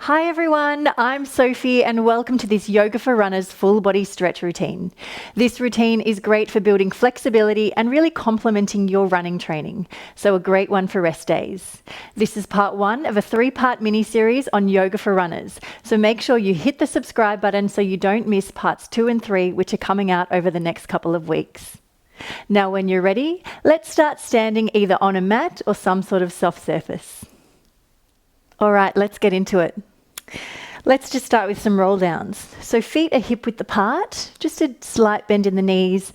Hi everyone, I'm Sophie and welcome to this Yoga for Runners full body stretch routine. This routine is great for building flexibility and really complementing your running training, so a great one for rest days. This is part 1 of a 3-part mini-series on Yoga for Runners, so make sure you hit the subscribe button so you don't miss parts 2 and 3 which are coming out over the next couple of weeks. Now when you're ready, let's start standing either on a mat or some sort of soft surface. All right, let's get into it. Let's just start with some roll downs. So feet are hip width apart, just a slight bend in the knees,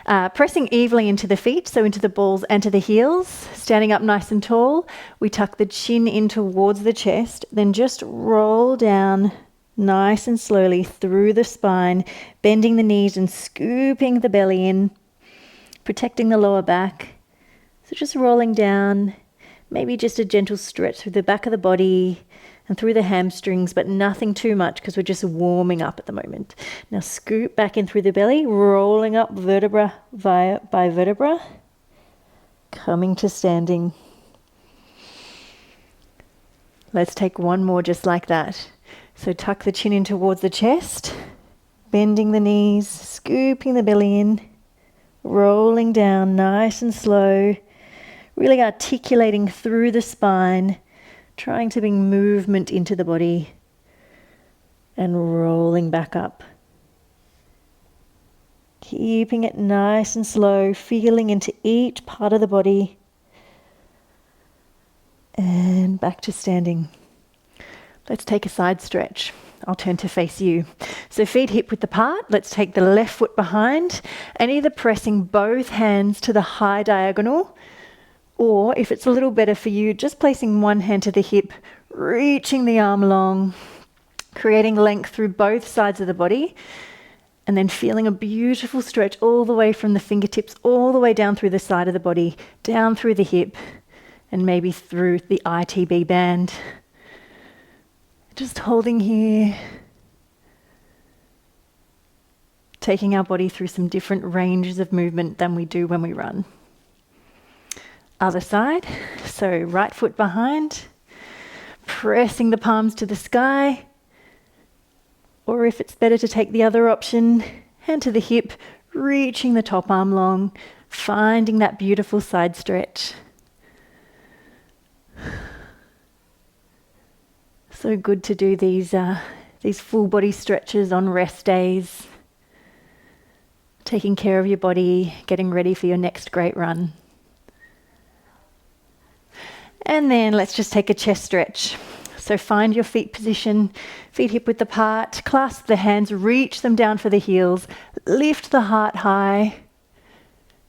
pressing evenly into the feet, so into the balls and to the heels. Standing up nice and tall, we tuck the chin in towards the chest, then just roll down nice and slowly through the spine, bending the knees and scooping the belly in, protecting the lower back. So just rolling down. Maybe just a gentle stretch through the back of the body and through the hamstrings, but nothing too much because we're just warming up at the moment. Now scoop back in through the belly, rolling up vertebra by vertebra, coming to standing. Let's take one more just like that. So tuck the chin in towards the chest, bending the knees, scooping the belly in, rolling down nice and slow. Really articulating through the spine, trying to bring movement into the body and rolling back up. Keeping it nice and slow, feeling into each part of the body and back to standing. Let's take a side stretch. I'll turn to face you. So feet hip width apart. Let's take the left foot behind and either pressing both hands to the high diagonal, or if it's a little better for you, just placing one hand to the hip, reaching the arm long, creating length through both sides of the body, and then feeling a beautiful stretch all the way from the fingertips, all the way down through the side of the body, down through the hip, and maybe through the ITB band. Just holding here, taking our body through some different ranges of movement than we do when we run. Other side, so right foot behind, pressing the palms to the sky, or if it's better to take the other option, hand to the hip, reaching the top arm long, finding that beautiful side stretch. So good to do these full body stretches on rest days, taking care of your body, getting ready for your next great run. And then let's just take a chest stretch. So find your feet position, feet hip width apart, clasp the hands, reach them down for the heels, lift the heart high,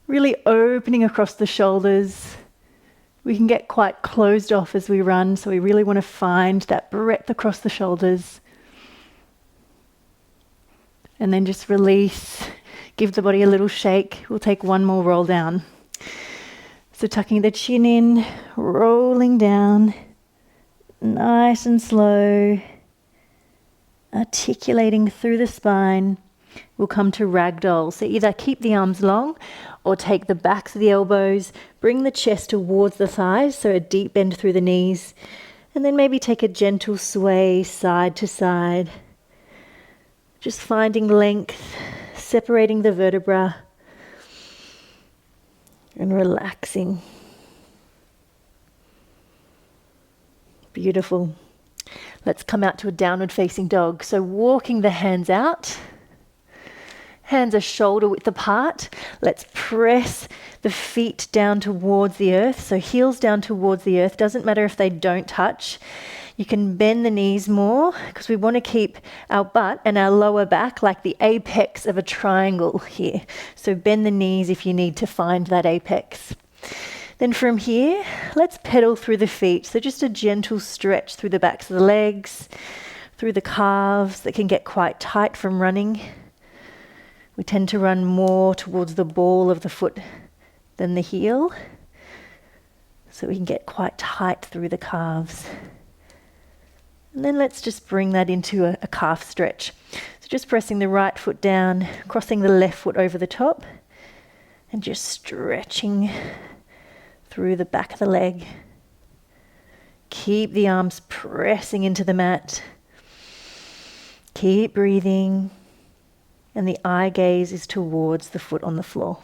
really opening across the shoulders. We can get quite closed off as we run, so we really want to find that breadth across the shoulders. And then just release, give the body a little shake. We'll take one more roll down. So tucking the chin in, rolling down, nice and slow, articulating through the spine. We'll come to ragdoll. So either keep the arms long or take the backs of the elbows, bring the chest towards the thighs, so a deep bend through the knees, and then maybe take a gentle sway side to side. Just finding length, separating the vertebra, and relaxing. Beautiful. Let's come out to a downward facing dog. So walking the hands out. Hands are shoulder width apart. Let's press the feet down towards the earth. So heels down towards the earth. Doesn't matter if they don't touch. You can bend the knees more because we want to keep our butt and our lower back like the apex of a triangle here. So bend the knees if you need to find that apex. Then from here, let's pedal through the feet. So just a gentle stretch through the backs of the legs, through the calves that can get quite tight from running. We tend to run more towards the ball of the foot than the heel. So we can get quite tight through the calves. And then let's just bring that into a calf stretch. So just pressing the right foot down, crossing the left foot over the top, and just stretching through the back of the leg. Keep the arms pressing into the mat. Keep breathing. And the eye gaze is towards the foot on the floor.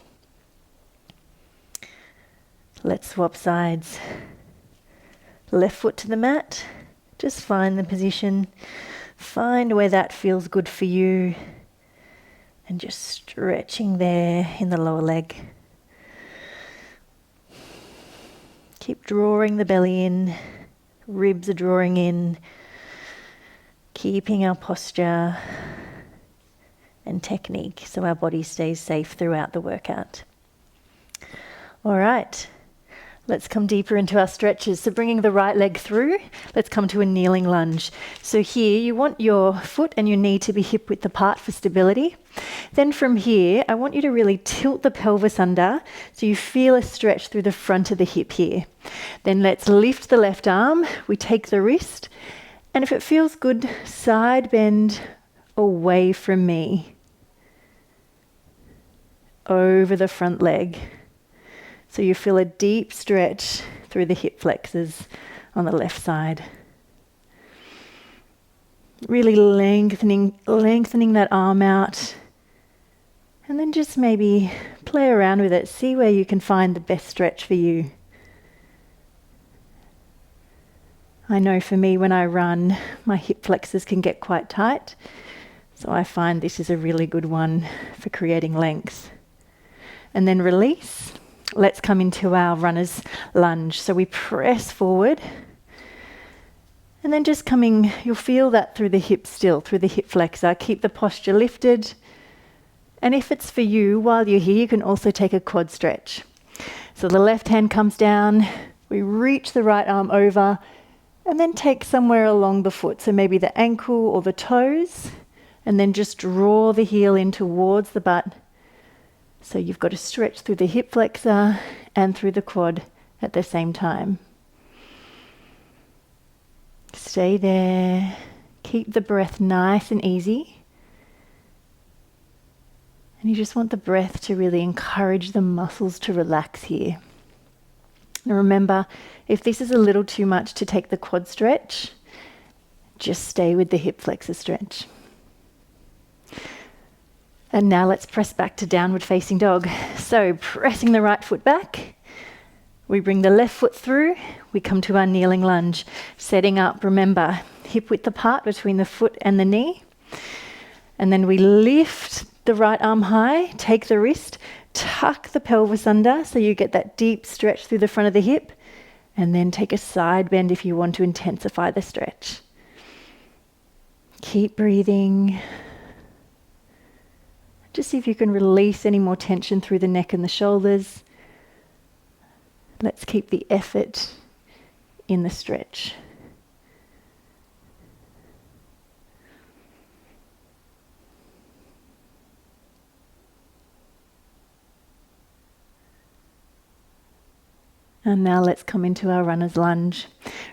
Let's swap sides. Left foot to the mat. Just find the position. Find where that feels good for you. And just stretching there in the lower leg. Keep drawing the belly in. Ribs are drawing in. Keeping our posture and technique so our body stays safe throughout the workout. All right, let's come deeper into our stretches. So bringing the right leg through, let's come to a kneeling lunge. So here you want your foot and your knee to be hip width apart for stability. Then from here, I want you to really tilt the pelvis under so you feel a stretch through the front of the hip here. Then let's lift the left arm, we take the wrist, and if it feels good, side bend away from me. Over the front leg. So you feel a deep stretch through the hip flexors on the left side. Really lengthening that arm out. And then just maybe play around with it. See where you can find the best stretch for you. I know for me when I run, my hip flexors can get quite tight. So I find this is a really good one for creating length. And then release. Let's come into our runner's lunge. So we press forward. And then just coming, you'll feel that through the hip still, through the hip flexor. Keep the posture lifted. And if it's for you, while you're here, you can also take a quad stretch. So the left hand comes down. We reach the right arm over. And then take somewhere along the foot. So maybe the ankle or the toes. And then just draw the heel in towards the butt. So you've got to stretch through the hip flexor and through the quad at the same time. Stay there. Keep the breath nice and easy. And you just want the breath to really encourage the muscles to relax here. Now remember, if this is a little too much to take the quad stretch, just stay with the hip flexor stretch. And now let's press back to downward facing dog. So pressing the right foot back, we bring the left foot through, we come to our kneeling lunge. Setting up, remember, hip width apart between the foot and the knee. And then we lift the right arm high, take the wrist, tuck the pelvis under so you get that deep stretch through the front of the hip. And then take a side bend if you want to intensify the stretch. Keep breathing. Just see if you can release any more tension through the neck and the shoulders. Let's keep the effort in the stretch. And now let's come into our runner's lunge.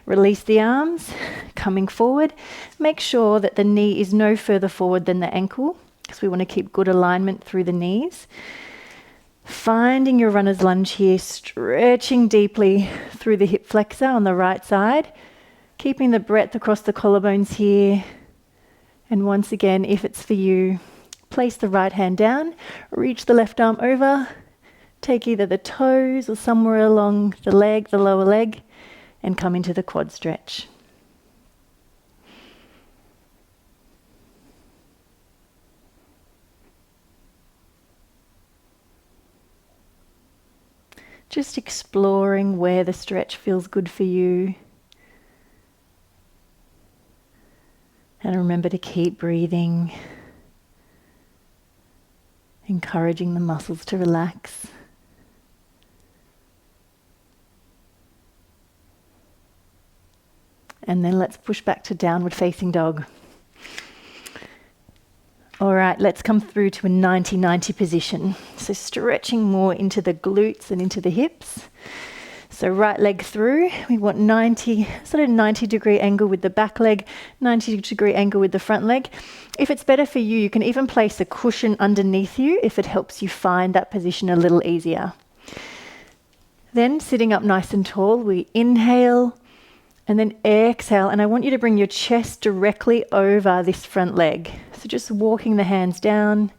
Release the arms, coming forward. Make sure that the knee is no further forward than the ankle, because we want to keep good alignment through the knees. Finding your runner's lunge here, stretching deeply through the hip flexor on the right side, keeping the breadth across the collarbones here. And once again, if it's for you, place the right hand down, reach the left arm over, take either the toes or somewhere along the leg, the lower leg, and come into the quad stretch. Just exploring where the stretch feels good for you. And remember to keep breathing, encouraging the muscles to relax. And then let's push back to downward facing dog. All right, let's come through to a 90-90 position. So stretching more into the glutes and into the hips. So right leg through, we want 90 degree angle with the back leg, 90 degree angle with the front leg. If it's better for you, you can even place a cushion underneath you if it helps you find that position a little easier. Then sitting up nice and tall, we inhale, And then exhale, and I want you to bring your chest directly over this front leg. So just walking the hands down,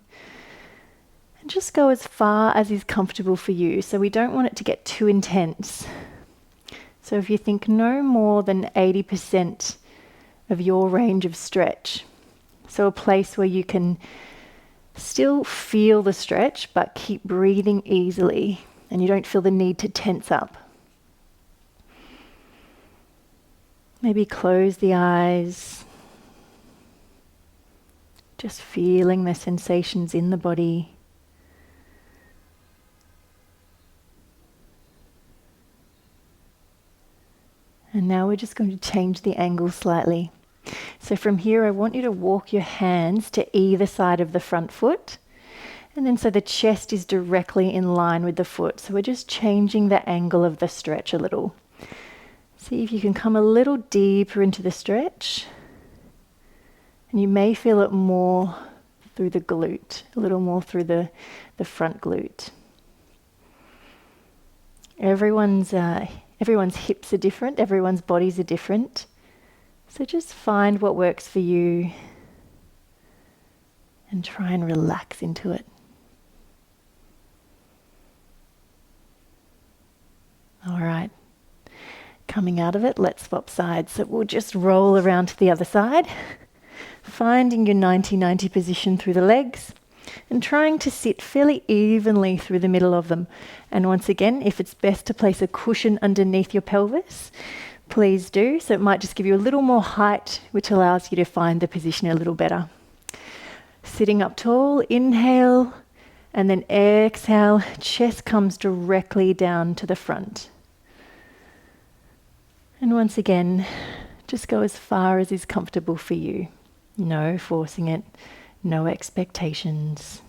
and just go as far as is comfortable for you. So we don't want it to get too intense. So if you think no more than 80% of your range of stretch, so a place where you can still feel the stretch but keep breathing easily and you don't feel the need to tense up. Maybe close the eyes, just feeling the sensations in the body. And now we're just going to change the angle slightly. So from here, I want you to walk your hands to either side of the front foot. And then so the chest is directly in line with the foot. So we're just changing the angle of the stretch a little. See if you can come a little deeper into the stretch. And you may feel it more through the glute, a little more through the front glute. Everyone's hips are different, everyone's bodies are different. So just find what works for you and try and relax into it. All right. Coming out of it, let's swap sides. So we'll just roll around to the other side, finding your 90-90 position through the legs and trying to sit fairly evenly through the middle of them. And once again, if it's best to place a cushion underneath your pelvis, please do. So it might just give you a little more height, which allows you to find the position a little better. Sitting up tall, inhale, and then exhale, chest comes directly down to the front. And once again, just go as far as is comfortable for you. No forcing it, no expectations.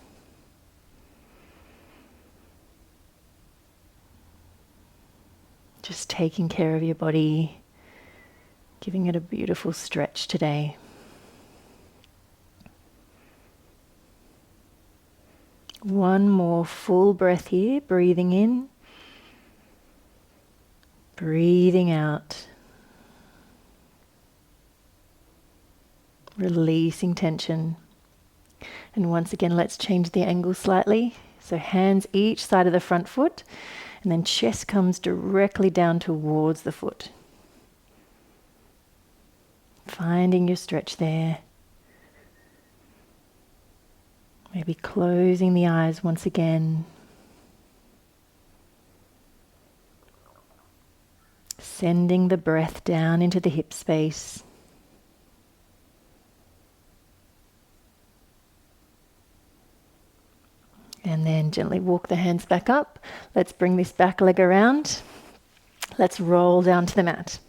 Just taking care of your body, giving it a beautiful stretch today. One more full breath here, breathing in, breathing out, releasing tension. And once again, let's change the angle slightly. So hands each side of the front foot, and then chest comes directly down towards the foot. Finding your stretch there. Maybe closing the eyes once again. Sending the breath down into the hip space. And then gently walk the hands back up. Let's bring this back leg around. Let's roll down to the mat.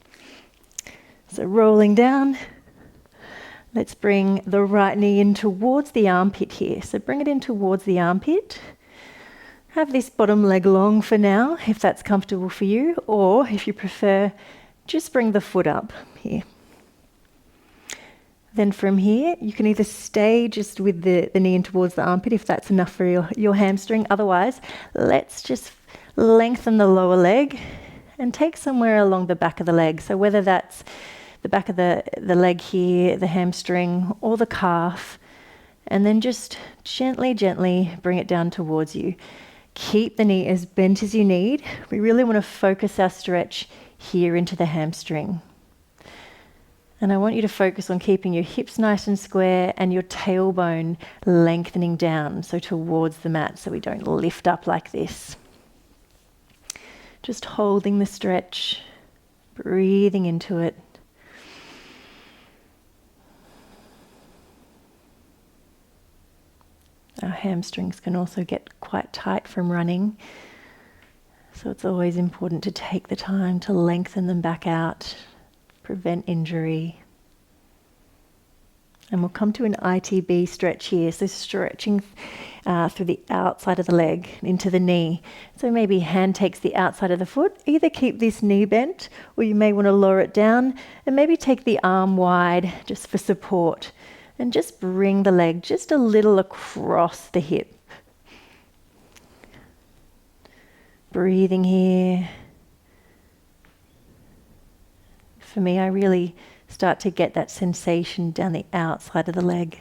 So rolling down, let's bring the right knee in towards the armpit here. So bring it in towards the armpit. Have this bottom leg long for now, if that's comfortable for you, or if you prefer, just bring the foot up here. Then from here, you can either stay just with the knee in towards the armpit if that's enough for your hamstring. Otherwise, let's just lengthen the lower leg and take somewhere along the back of the leg. So whether that's the back of the leg here, the hamstring, or the calf, and then just gently, gently bring it down towards you. Keep the knee as bent as you need. We really want to focus our stretch here into the hamstring. And I want you to focus on keeping your hips nice and square and your tailbone lengthening down, so towards the mat, so we don't lift up like this. Just holding the stretch, breathing into it. Our hamstrings can also get quite tight from running, so it's always important to take the time to lengthen them back out, prevent injury. And we'll come to an ITB stretch here, so stretching through the outside of the leg into the knee. So maybe hand takes the outside of the foot. Either keep this knee bent, or you may want to lower it down and maybe take the arm wide just for support. And just bring the leg just a little across the hip. Breathing here. For me, I really start to get that sensation down the outside of the leg.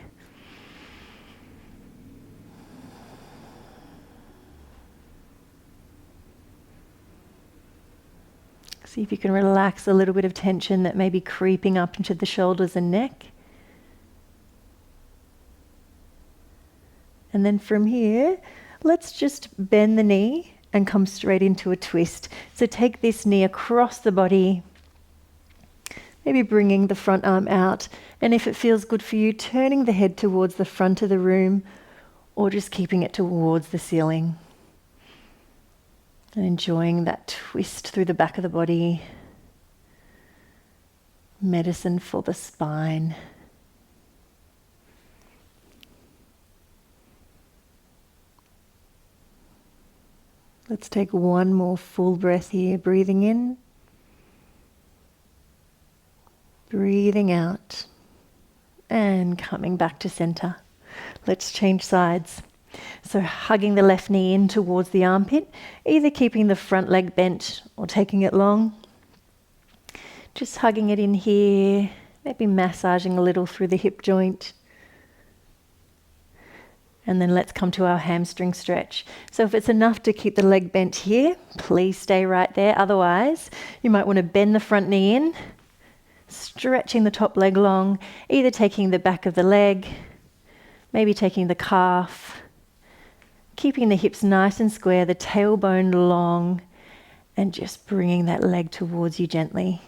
See if you can relax a little bit of tension that may be creeping up into the shoulders and neck. And then from here, let's just bend the knee and come straight into a twist. So take this knee across the body, maybe bringing the front arm out. And if it feels good for you, turning the head towards the front of the room or just keeping it towards the ceiling. And enjoying that twist through the back of the body. Medicine for the spine. Let's take one more full breath here, breathing in, breathing out, and coming back to center. Let's change sides. So hugging the left knee in towards the armpit, either keeping the front leg bent or taking it long. Just hugging it in here, maybe massaging a little through the hip joint. And then let's come to our hamstring stretch. So if it's enough to keep the leg bent here, please stay right there. Otherwise, you might want to bend the front knee in, stretching the top leg long, either taking the back of the leg, maybe taking the calf, keeping the hips nice and square, the tailbone long, and just bringing that leg towards you gently.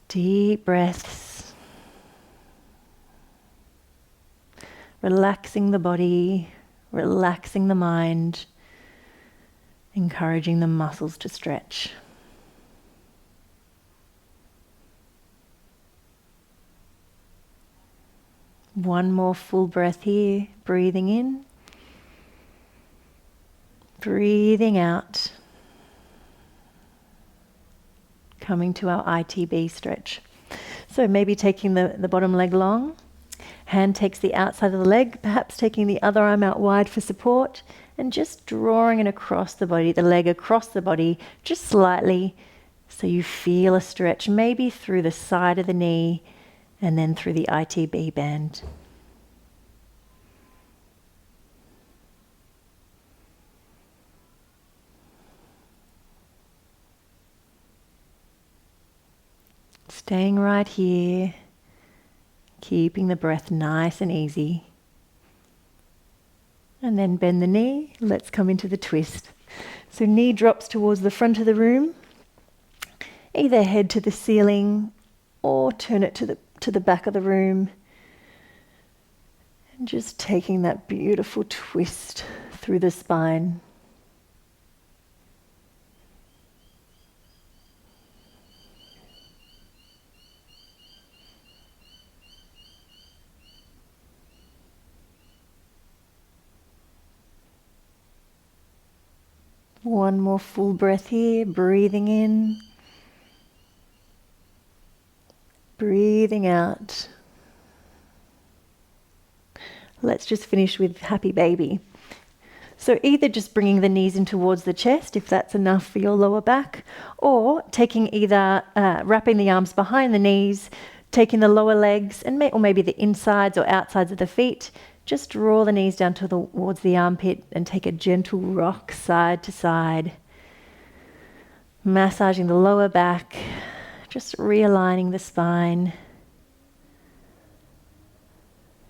Deep breaths. Relaxing the body, relaxing the mind, encouraging the muscles to stretch. One more full breath here, breathing in, breathing out, coming to our ITB stretch. So maybe taking the bottom leg long, hand takes the outside of the leg, perhaps taking the other arm out wide for support, and just drawing it across the body, the leg across the body, just slightly, so you feel a stretch, maybe through the side of the knee, and then through the ITB band. Staying right here, keeping the breath nice and easy. And then bend the knee, let's come into the twist. So knee drops towards the front of the room, either head to the ceiling or turn it to the back of the room. And just taking that beautiful twist through the spine. One more full breath here, breathing in, breathing out. Let's just finish with happy baby. So either just bringing the knees in towards the chest, if that's enough for your lower back, or taking either wrapping the arms behind the knees, taking the lower legs, and or maybe the insides or outsides of the feet. Just draw the knees down towards the armpit and take a gentle rock side to side. Massaging the lower back, just realigning the spine.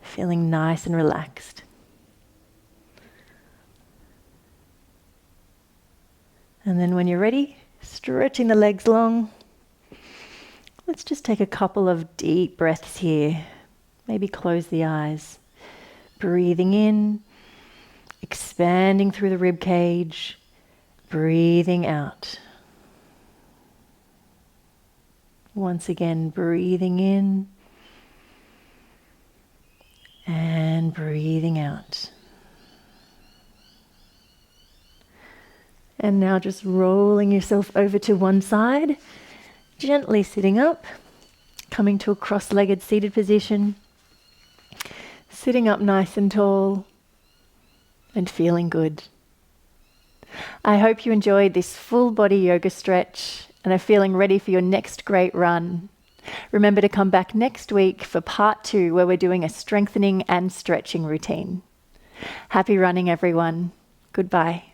Feeling nice and relaxed. And then when you're ready, stretching the legs long. Let's just take a couple of deep breaths here. Maybe close the eyes. Breathing in, expanding through the rib cage, breathing out. Once again, breathing in and breathing out. And now just rolling yourself over to one side, gently sitting up, coming to a cross-legged seated position. Sitting up nice and tall and feeling good. I hope you enjoyed this full body yoga stretch and are feeling ready for your next great run. Remember to come back next week for part 2, where we're doing a strengthening and stretching routine. Happy running, everyone. Goodbye.